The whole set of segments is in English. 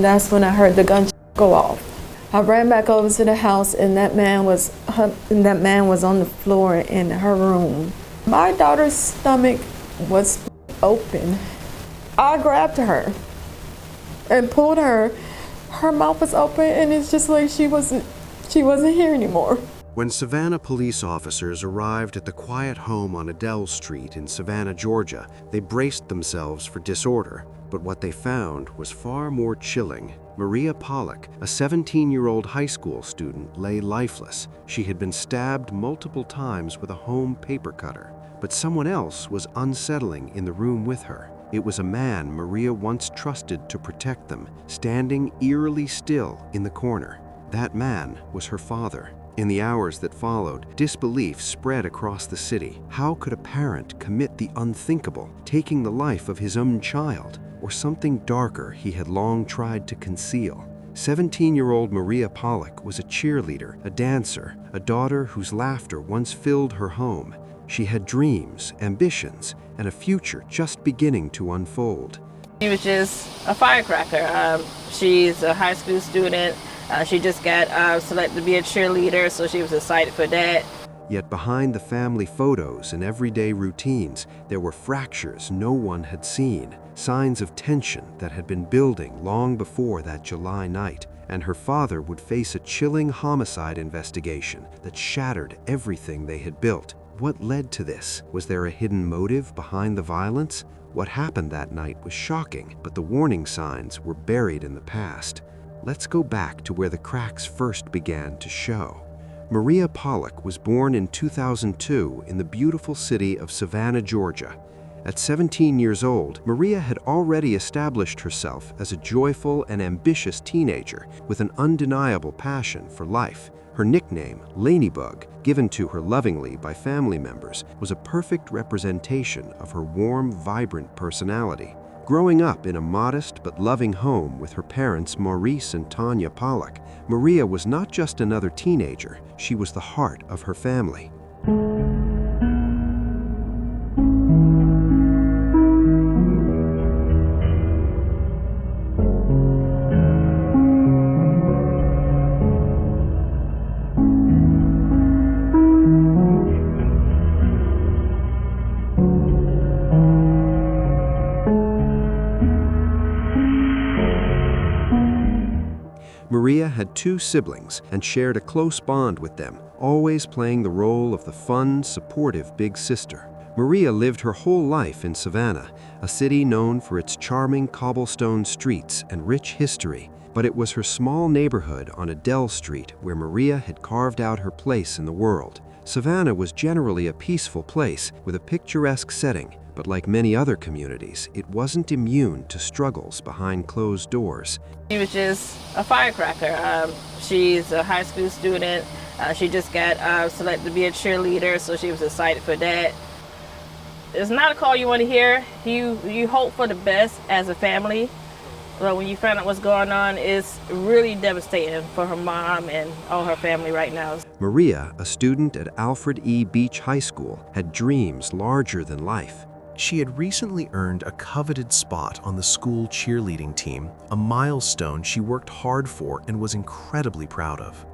That's when I heard the gun go off. I ran back over to the house, and that man was on the floor in her room. My daughter's stomach was open. I grabbed her and pulled her. Her mouth was open, and it's just like she wasn't here anymore. When Savannah police officers arrived at the quiet home on Adele Street in Savannah, Georgia, they braced themselves for disorder. But what they found was far more chilling. Maria Pollock, a 17-year-old high school student, lay lifeless. She had been stabbed multiple times with a home paper cutter. But someone else was unsettling in the room with her. It was a man Maria once trusted to protect them, standing eerily still in the corner. That man was her father. In the hours that followed, disbelief spread across the city. How could a parent commit the unthinkable, taking the life of his own child? Or something darker he had long tried to conceal? 17-year-old Maria Pollock was a cheerleader, a dancer, a daughter whose laughter once filled her home. She had dreams, ambitions, and a future just beginning to unfold. She was just a firecracker. She's a high school student. She just got selected to be a cheerleader, so she was excited for that. Yet behind the family photos and everyday routines, there were fractures no one had seen, signs of tension that had been building long before that July night. And her father would face a chilling homicide investigation that shattered everything they had built. What led to this? Was there a hidden motive behind the violence? What happened that night was shocking, but the warning signs were buried in the past. Let's go back to where the cracks first began to show. Maria Pollock was born in 2002 in the beautiful city of Savannah, Georgia. At 17 years old, Maria had already established herself as a joyful and ambitious teenager with an undeniable passion for life. Her nickname, Lanybug, given to her lovingly by family members, was a perfect representation of her warm, vibrant personality. Growing up in a modest but loving home with her parents Maurice and Tanya Pollock, Maria was not just another teenager, she was the heart of her family. Maria had two siblings and shared a close bond with them, always playing the role of the fun, supportive big sister. Maria lived her whole life in Savannah, a city known for its charming cobblestone streets and rich history. But it was her small neighborhood on Adele Street where Maria had carved out her place in the world. Savannah was generally a peaceful place with a picturesque setting, but like many other communities, it wasn't immune to struggles behind closed doors. She was just a firecracker. She's a high school student. She just got selected to be a cheerleader, so she was excited for that. It's not a call you want to hear. You hope for the best as a family, but when you find out what's going on, it's really devastating for her mom and all her family right now. Maria, a student at Alfred E. Beach High School, had dreams larger than life. She had recently earned a coveted spot on the school cheerleading team, a milestone she worked hard for and was incredibly proud of.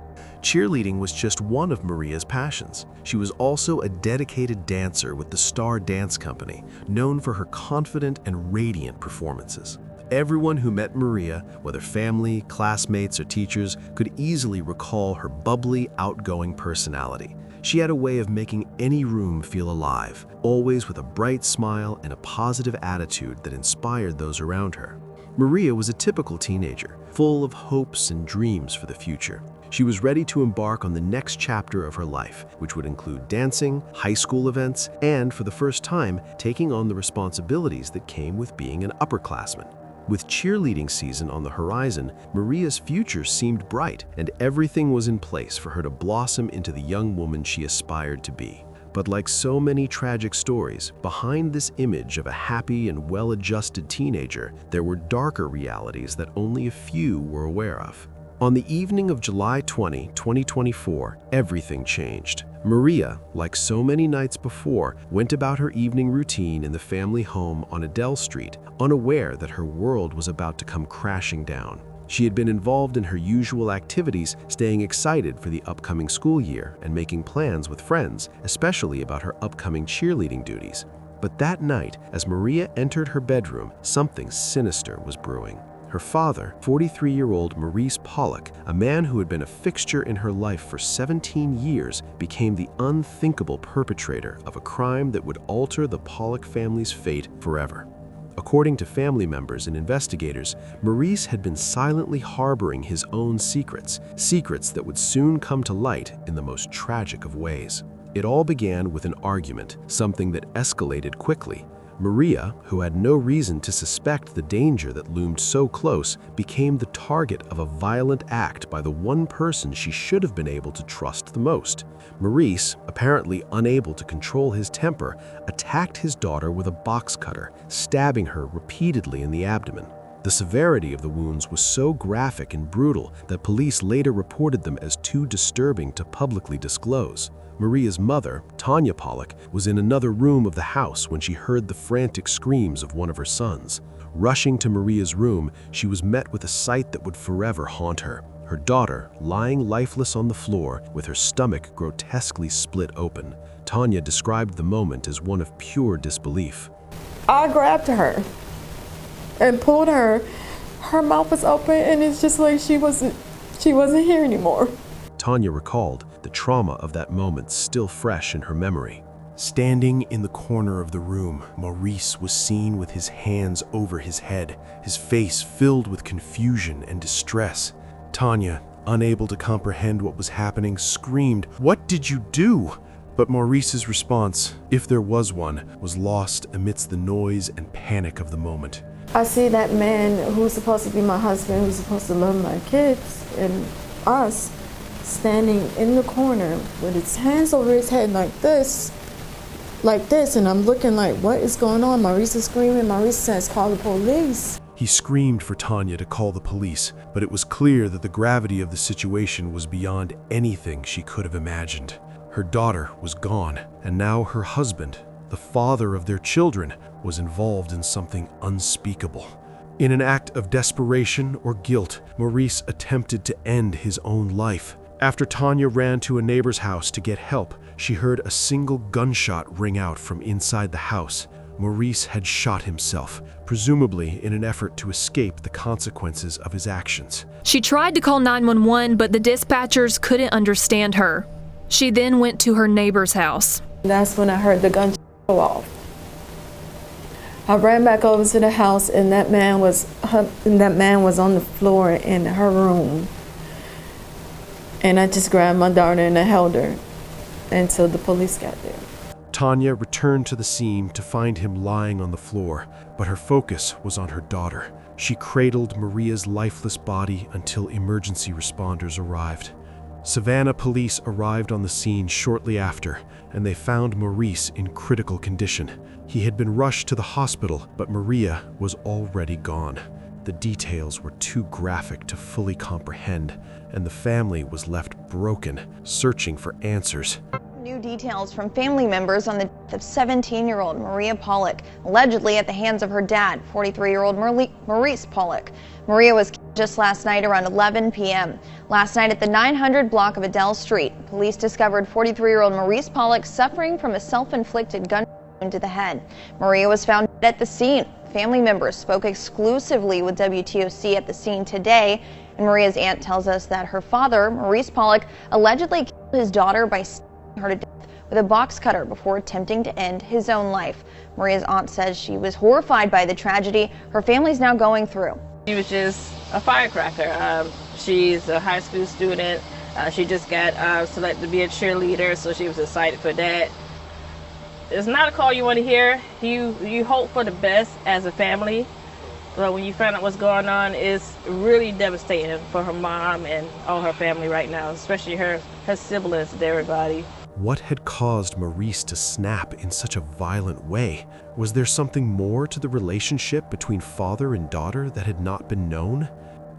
Cheerleading was just one of Maria's passions. She was also a dedicated dancer with the Star Dance Company, known for her confident and radiant performances. Everyone who met Maria, whether family, classmates, or teachers, could easily recall her bubbly, outgoing personality. She had a way of making any room feel alive, always with a bright smile and a positive attitude that inspired those around her. Maria was a typical teenager, full of hopes and dreams for the future. She was ready to embark on the next chapter of her life, which would include dancing, high school events, and, for the first time, taking on the responsibilities that came with being an upperclassman. With cheerleading season on the horizon, Maria's future seemed bright, and everything was in place for her to blossom into the young woman she aspired to be. But like so many tragic stories, behind this image of a happy and well-adjusted teenager, there were darker realities that only a few were aware of. On the evening of July 20, 2024, everything changed. Maria, like so many nights before, went about her evening routine in the family home on Adele Street, unaware that her world was about to come crashing down. She had been involved in her usual activities, staying excited for the upcoming school year and making plans with friends, especially about her upcoming cheerleading duties. But that night, as Maria entered her bedroom, something sinister was brewing. Her father, 43-year-old Maurice Pollock, a man who had been a fixture in her life for 17 years, became the unthinkable perpetrator of a crime that would alter the Pollock family's fate forever. According to family members and investigators, Maurice had been silently harboring his own secrets that would soon come to light in the most tragic of ways. It all began with an argument, something that escalated quickly. Maria, who had no reason to suspect the danger that loomed so close, became the target of a violent act by the one person she should have been able to trust the most. Maurice, apparently unable to control his temper, attacked his daughter with a box cutter, stabbing her repeatedly in the abdomen. The severity of the wounds was so graphic and brutal that police later reported them as too disturbing to publicly disclose. Maria's mother, Tanya Pollock, was in another room of the house when she heard the frantic screams of one of her sons. Rushing to Maria's room, she was met with a sight that would forever haunt her. Her daughter, lying lifeless on the floor with her stomach grotesquely split open. Tanya described the moment as one of pure disbelief. I grabbed her and pulled her. Her mouth was open and it's just like she wasn't here anymore. Tanya recalled the trauma of that moment still fresh in her memory. Standing in the corner of the room, Maurice was seen with his hands over his head, his face filled with confusion and distress. Tanya, unable to comprehend what was happening, screamed, "What did you do?" But Maurice's response, if there was one, was lost amidst the noise and panic of the moment. I see that man who's supposed to be my husband, who's supposed to love my kids and us, standing in the corner with his hands over his head like this, and I'm looking like, what is going on? Maurice is screaming. Maurice says, call the police. He screamed for Tanya to call the police, but it was clear that the gravity of the situation was beyond anything she could have imagined. Her daughter was gone, and now her husband, the father of their children, was involved in something unspeakable. In an act of desperation or guilt, Maurice attempted to end his own life. After Tanya ran to a neighbor's house to get help, she heard a single gunshot ring out from inside the house. Maurice had shot himself, presumably in an effort to escape the consequences of his actions. She tried to call 911, but the dispatchers couldn't understand her. She then went to her neighbor's house. That's when I heard the gun go off. I ran back over to the house, and that man was on the floor in her room. And I just grabbed my daughter and I held her until the police got there. Tanya returned to the scene to find him lying on the floor, but her focus was on her daughter. She cradled Maria's lifeless body until emergency responders arrived. Savannah police arrived on the scene shortly after, and they found Maurice in critical condition. He had been rushed to the hospital, but Maria was already gone. The details were too graphic to fully comprehend, and the family was left broken, searching for answers. New details from family members on the death of 17-year-old Maria Pollock, allegedly at the hands of her dad, 43-year-old Maurice Pollock. Maria was killed just last night around 11 p.m. Last night at the 900 block of Adele Street, police discovered 43-year-old Maurice Pollock suffering from a self-inflicted gun wound to the head. Maria was found dead at the scene. Family members spoke exclusively with WTOC at the scene today, and Maria's aunt tells us that her father, Maurice Pollock, allegedly killed his daughter by stabbing her to death with a box cutter before attempting to end his own life. Maria's aunt says she was horrified by the tragedy her family's now going through. She was just a firecracker. She's a high school student. She just got selected to be a cheerleader, so she was excited for that. It's not a call you want to hear. You hope for the best as a family, but when you find out what's going on, it's really devastating for her mom and all her family right now, especially her siblings and everybody. What had caused Maurice to snap in such a violent way? Was there something more to the relationship between father and daughter that had not been known?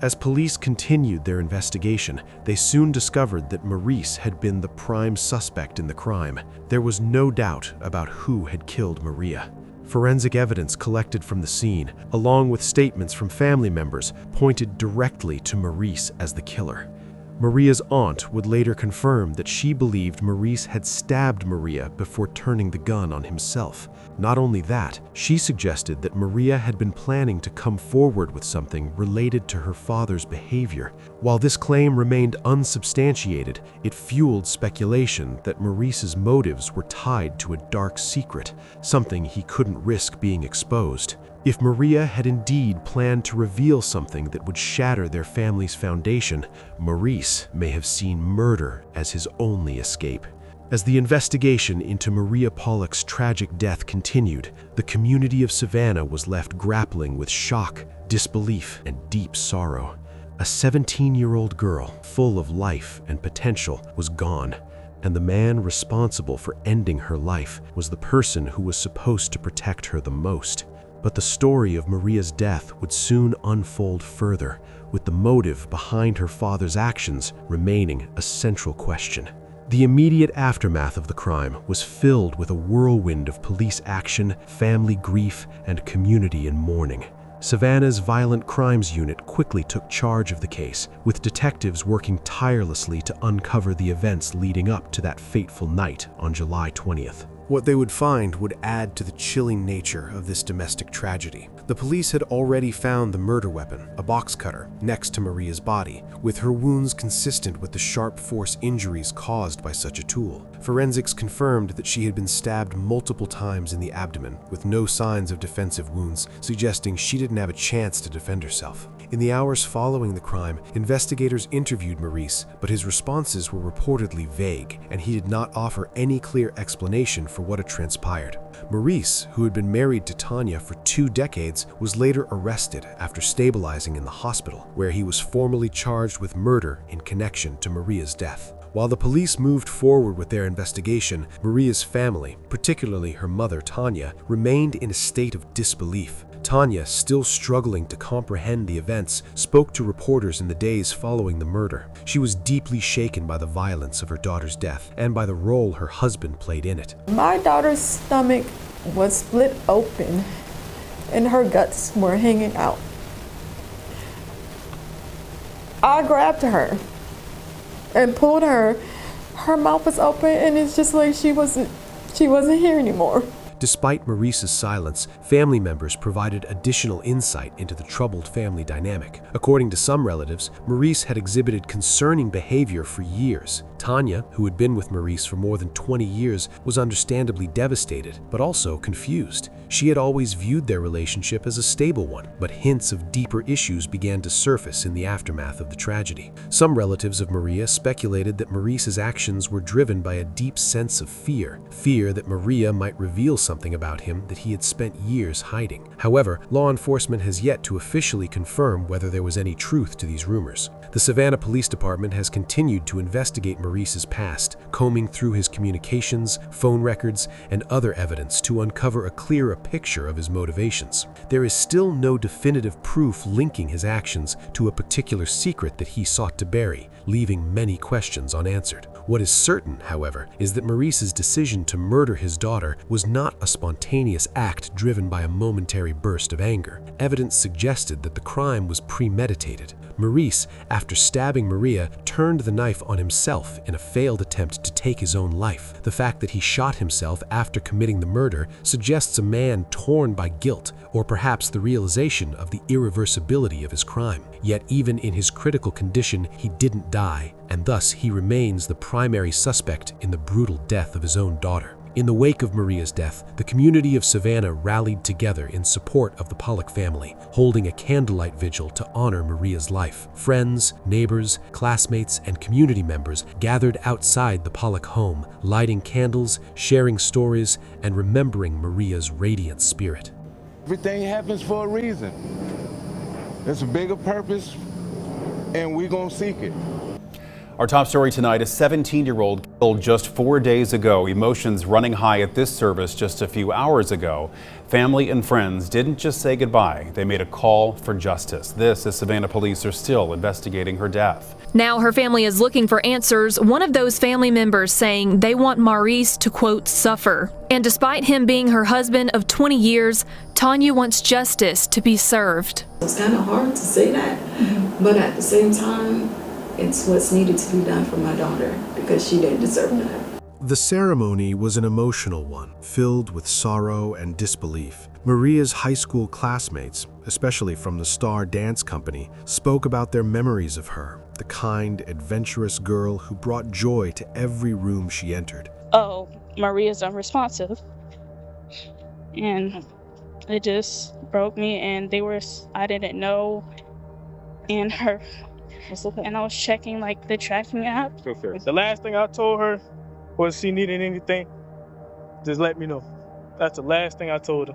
As police continued their investigation, they soon discovered that Maurice had been the prime suspect in the crime. There was no doubt about who had killed Maria. Forensic evidence collected from the scene, along with statements from family members, pointed directly to Maurice as the killer. Maria's aunt would later confirm that she believed Maurice had stabbed Maria before turning the gun on himself. Not only that, she suggested that Maria had been planning to come forward with something related to her father's behavior. While this claim remained unsubstantiated, it fueled speculation that Maurice's motives were tied to a dark secret, something he couldn't risk being exposed. If Maria had indeed planned to reveal something that would shatter their family's foundation, Maurice may have seen murder as his only escape. As the investigation into Maria Pollock's tragic death continued, the community of Savannah was left grappling with shock, disbelief, and deep sorrow. A 17-year-old girl, full of life and potential, was gone, and the man responsible for ending her life was the person who was supposed to protect her the most. But the story of Maria's death would soon unfold further, with the motive behind her father's actions remaining a central question. The immediate aftermath of the crime was filled with a whirlwind of police action, family grief, and community in mourning. Savannah's Violent Crimes Unit quickly took charge of the case, with detectives working tirelessly to uncover the events leading up to that fateful night on July 20th. What they would find would add to the chilling nature of this domestic tragedy. The police had already found the murder weapon, a box cutter, next to Maria's body, with her wounds consistent with the sharp force injuries caused by such a tool. Forensics confirmed that she had been stabbed multiple times in the abdomen, with no signs of defensive wounds, suggesting she didn't have a chance to defend herself. In the hours following the crime, investigators interviewed Maurice, but his responses were reportedly vague, and he did not offer any clear explanation for what had transpired. Maurice, who had been married to Tanya for 2 decades, was later arrested after stabilizing in the hospital, where he was formally charged with murder in connection to Maria's death. While the police moved forward with their investigation, Maria's family, particularly her mother Tanya, remained in a state of disbelief. Tanya, still struggling to comprehend the events, spoke to reporters in the days following the murder. She was deeply shaken by the violence of her daughter's death and by the role her husband played in it. My daughter's stomach was split open and her guts were hanging out. I grabbed her and pulled her. Her mouth was open and it's just like she wasn't here anymore. Despite Maurice's silence, family members provided additional insight into the troubled family dynamic. According to some relatives, Maurice had exhibited concerning behavior for years. Tanya, who had been with Maurice for more than 20 years, was understandably devastated, but also confused. She had always viewed their relationship as a stable one, but hints of deeper issues began to surface in the aftermath of the tragedy. Some relatives of Maria speculated that Maurice's actions were driven by a deep sense of fear that Maria might reveal something about him that he had spent years hiding. However, law enforcement has yet to officially confirm whether there was any truth to these rumors. The Savannah Police Department has continued to investigate Maurice's past, combing through his communications, phone records, and other evidence to uncover a clearer picture of his motivations. There is still no definitive proof linking his actions to a particular secret that he sought to bury, leaving many questions unanswered. What is certain, however, is that Maurice's decision to murder his daughter was not a spontaneous act driven by a momentary burst of anger. Evidence suggested that the crime was premeditated. Maurice, after stabbing Maria, turned the knife on himself in a failed attempt to take his own life. The fact that he shot himself after committing the murder suggests a man torn by guilt, or perhaps the realization of the irreversibility of his crime. Yet even in his critical condition, he didn't die, and thus he remains the primary suspect in the brutal death of his own daughter. In the wake of Maria's death, the community of Savannah rallied together in support of the Pollock family, holding a candlelight vigil to honor Maria's life. Friends, neighbors, classmates, and community members gathered outside the Pollock home, lighting candles, sharing stories, and remembering Maria's radiant spirit. Everything happens for a reason. There's a bigger purpose, and we're gonna seek it. Our top story tonight, a 17-year-old killed just 4 days ago. Emotions running high at this service just a few hours ago. Family and friends didn't just say goodbye. They made a call for justice. This as Savannah police are still investigating her death. Now her family is looking for answers. One of those family members saying they want Maurice to, quote, suffer. And despite him being her husband of 20 years, Tanya wants justice to be served. It's kind of hard to say that, but at the same time, it's what's needed to be done for my daughter because she didn't deserve that. The ceremony was an emotional one, filled with sorrow and disbelief. Maria's high school classmates, especially from the Star Dance Company, spoke about their memories of her, the kind, adventurous girl who brought joy to every room she entered. Oh, Maria's unresponsive. And it just broke me, and I didn't know. And I was checking like the tracking app. The last thing I told her was she needed anything, just let me know. That's the last thing I told her.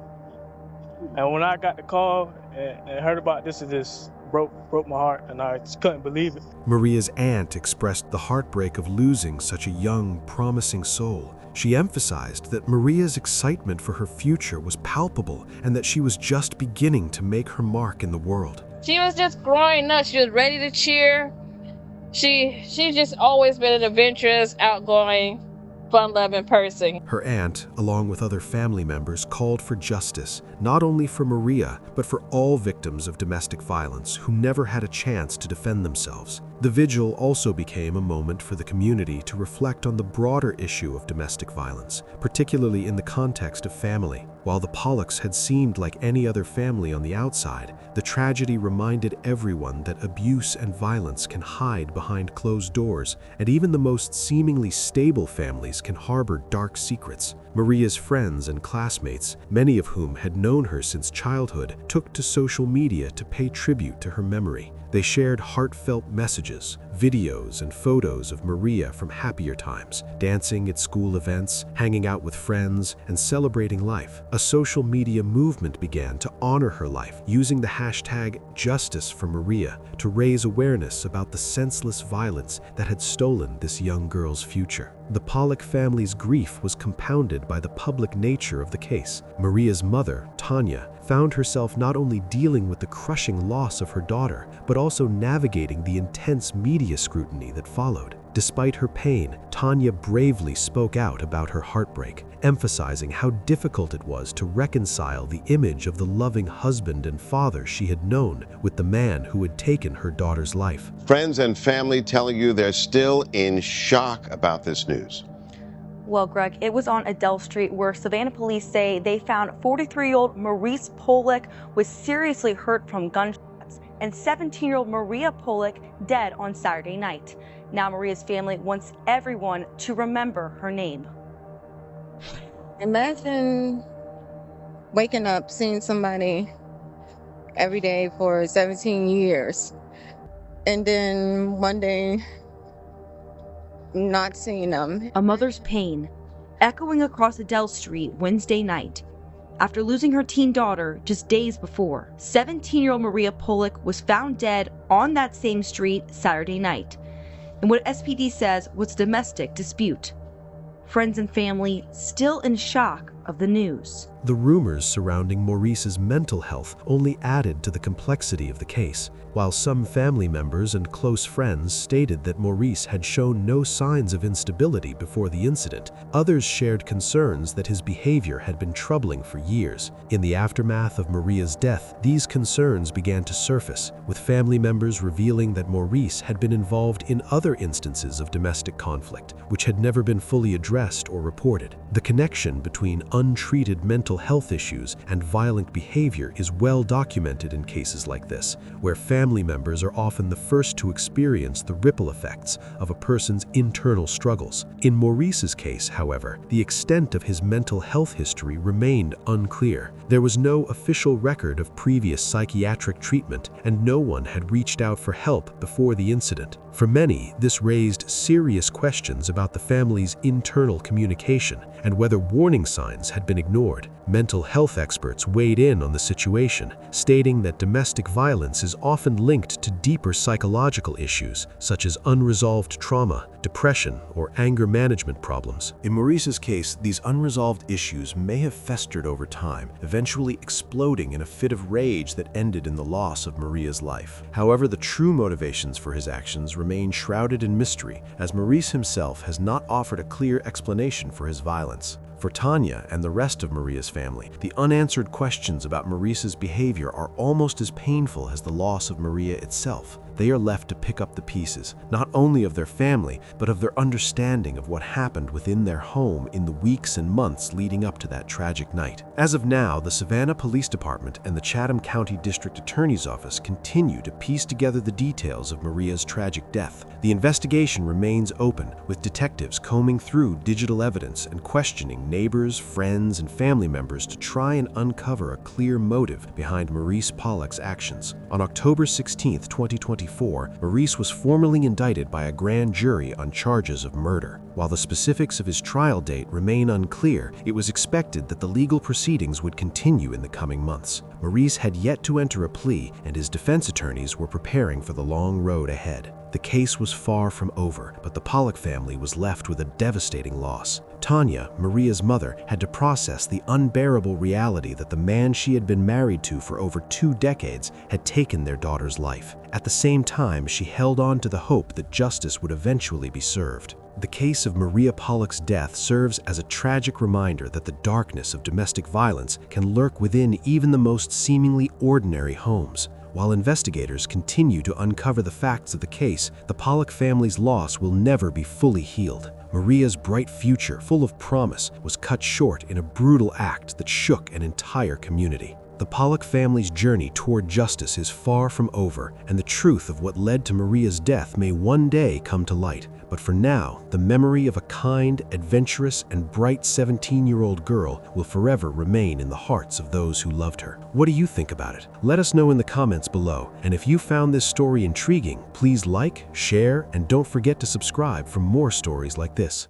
And when I got the call and heard about this, it just broke my heart, and I just couldn't believe it. Maria's aunt expressed the heartbreak of losing such a young, promising soul. She emphasized that Maria's excitement for her future was palpable and that she was just beginning to make her mark in the world. She was just growing up. She was ready to cheer. She's just always been an adventurous, outgoing, fun-loving person. Her aunt, along with other family members, called for justice, not only for Maria, but for all victims of domestic violence who never had a chance to defend themselves. The vigil also became a moment for the community to reflect on the broader issue of domestic violence, particularly in the context of family. While the Pollocks had seemed like any other family on the outside, the tragedy reminded everyone that abuse and violence can hide behind closed doors, and even the most seemingly stable families can harbor dark secrets. Maria's friends and classmates, many of whom had known her since childhood, took to social media to pay tribute to her memory. They shared heartfelt messages, videos, and photos of Maria from happier times, dancing at school events, hanging out with friends, and celebrating life. A social media movement began to honor her life, using the hashtag #JusticeForMaria to raise awareness about the senseless violence that had stolen this young girl's future. The Pollock family's grief was compounded by the public nature of the case. Maria's mother, Tanya, found herself not only dealing with the crushing loss of her daughter, but also navigating the intense media scrutiny that followed. Despite her pain, Tanya bravely spoke out about her heartbreak, emphasizing how difficult it was to reconcile the image of the loving husband and father she had known with the man who had taken her daughter's life. Friends and family telling you they're still in shock about this news. Well, Greg, it was on Adele Street where Savannah police say they found 43-year-old Maurice Pollock was seriously hurt from gunshots and 17-year-old Maria Pollock dead on Saturday night. Now Maria's family wants everyone to remember her name. Imagine waking up, seeing somebody every day for 17 years, and then one day not seeing them. A mother's pain echoing across Adele Street Wednesday night. After losing her teen daughter just days before, 17-year-old Maria Pollock was found dead on that same street Saturday night in what SPD says was a domestic dispute. Friends and family still in shock of the news. The rumors surrounding Maurice's mental health only added to the complexity of the case. While some family members and close friends stated that Maurice had shown no signs of instability before the incident, others shared concerns that his behavior had been troubling for years. In the aftermath of Maria's death, these concerns began to surface, with family members revealing that Maurice had been involved in other instances of domestic conflict, which had never been fully addressed or reported. The connection between untreated mental health issues and violent behavior is well documented in cases like this, where family members are often the first to experience the ripple effects of a person's internal struggles. In Maurice's case, however, the extent of his mental health history remained unclear. There was no official record of previous psychiatric treatment, and no one had reached out for help before the incident. For many, this raised serious questions about the family's internal communication and whether warning signs had been ignored. Mental health experts weighed in on the situation, stating that domestic violence is often linked to deeper psychological issues, such as unresolved trauma, depression, or anger management problems. In Maurice's case, these unresolved issues may have festered over time, eventually exploding in a fit of rage that ended in the loss of Maria's life. However, the true motivations for his actions remain shrouded in mystery, as Maurice himself has not offered a clear explanation for his violence. For Tanya and the rest of Maria's family, the unanswered questions about Maurice's behavior are almost as painful as the loss of Maria itself. They are left to pick up the pieces, not only of their family, but of their understanding of what happened within their home in the weeks and months leading up to that tragic night. As of now, the Savannah Police Department and the Chatham County District Attorney's Office continue to piece together the details of Maria's tragic death. The investigation remains open, with detectives combing through digital evidence and questioning neighbors, friends, and family members to try and uncover a clear motive behind Maurice Pollock's actions. On October 16, 2024, Maurice was formally indicted by a grand jury on charges of murder. While the specifics of his trial date remain unclear, it was expected that the legal proceedings would continue in the coming months. Maurice had yet to enter a plea, and his defense attorneys were preparing for the long road ahead. The case was far from over, but the Pollock family was left with a devastating loss. Tanya, Maria's mother, had to process the unbearable reality that the man she had been married to for over 2 decades had taken their daughter's life. At the same time, she held on to the hope that justice would eventually be served. The case of Maria Pollock's death serves as a tragic reminder that the darkness of domestic violence can lurk within even the most seemingly ordinary homes. While investigators continue to uncover the facts of the case, the Pollock family's loss will never be fully healed. Maria's bright future, full of promise, was cut short in a brutal act that shook an entire community. The Pollock family's journey toward justice is far from over, and the truth of what led to Maria's death may one day come to light. But for now, the memory of a kind, adventurous, and bright 17-year-old girl will forever remain in the hearts of those who loved her. What do you think about it? Let us know in the comments below. And if you found this story intriguing, please like, share, and don't forget to subscribe for more stories like this.